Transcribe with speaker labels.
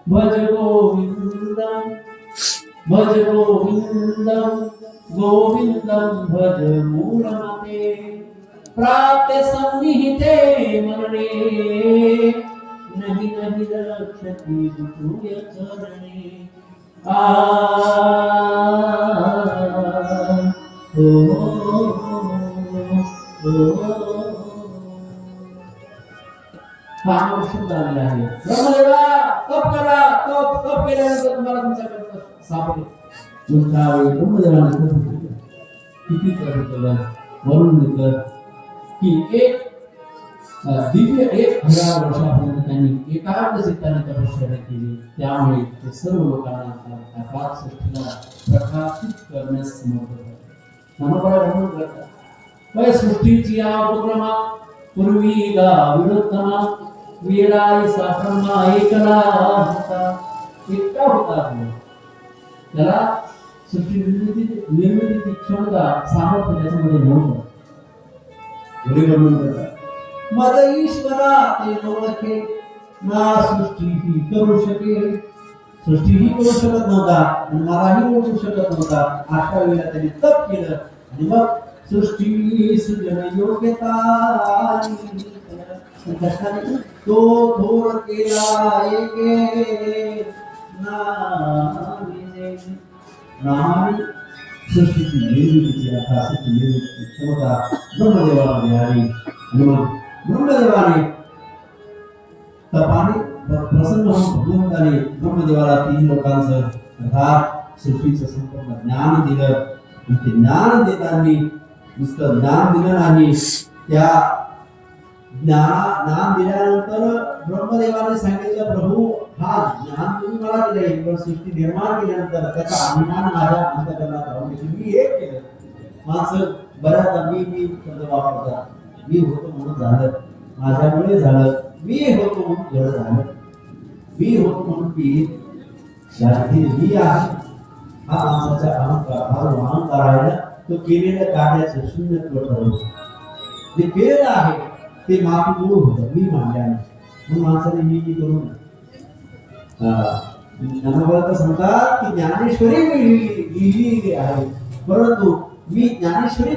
Speaker 1: भज गोविंदम भज गोविंदम गोविंदम भज मूलमते प्राप्त सन्निहिते मनने नहीं नहीं रक्षति दुःखय चरणे आ काम शुद्ध आलेला आहे ब्रह्मदेवा तप करा तप केल्यानंतर तुम्हाला तुमच्याकडे सापडेल तुमच्या वेळी ब्रह्मदेवाने तप केलं किती तप केलं वरून घेतलं की एक दिव्य 1000 वर्षापर्यंत त्यांनी एकाग्र चित्ताने तपश्चर्या केली त्यामुळे ते सर्व लोकांना अपार सृष्टीला प्रकाशित करण्यास समर्थ झाले नामपरा भ्रमण करतात वय सृष्टीची या उपक्रमा पूर्वी गा विनोत्तमा वेळाई साब्रह्मा एकला होता एकटा होता त्याला सृष्टी निर्मितीची क्षमता सामर्थ्य त्याच्यामध्ये नव्हतं पुढे वर्णन करतात मद ईश्वरा ते ओळखे ना सृष्टी ही करू शकेल सृष्टी ही करू शकत नव्हता आणि मलाही ओळखू शकत नव्हता अशा वेळेला त्यांनी तप केलं आणि मग सृष्टी सृजन योग्यता तो थोर केला एके नामी सृष्टीची निर्मितीची आकाशाची निर्मितीची क्षमता ब्रह्मदेवाला मिळाली आणि मग ब्रह्मदेवाने तपाने प्रसन्न होऊन भगवंताने ब्रह्मदेवाला 3 लोकांचं अर्थात सृष्टीचं संपूर्ण ज्ञान दिलं आणि ते ज्ञान देताना नुसतं ज्ञान दिलं नाही त्या ज्ञान दिल्यानंतर ब्रह्मदेवाने सांगितलं प्रभू हा ज्ञान तुम्ही मला दिले पण सृष्टी निर्माण केल्यानंतर त्याचा अभिमान माझ्या अंतःकरणात राहून मी एक केलं माणसं बऱ्याचदा मी शब्द वापरतात मी होतो म्हणून झालं माझ्यामुळे झालं मी होतो म्हणून घड झालं मी होतो म्हणून की मी आहे हा माणसाचा अहंकार आहे तो केलेल्या कार्याचं शून्यत्व ठरवतो जे केलेलं आहे ते माफी दूर होतं मी मानल्याने म्हणून माणसाने मी करून ज्ञानोबा सांगतात की ज्ञानेश्वरी मी लिहिली आहे परंतु मी ज्ञानेश्वरी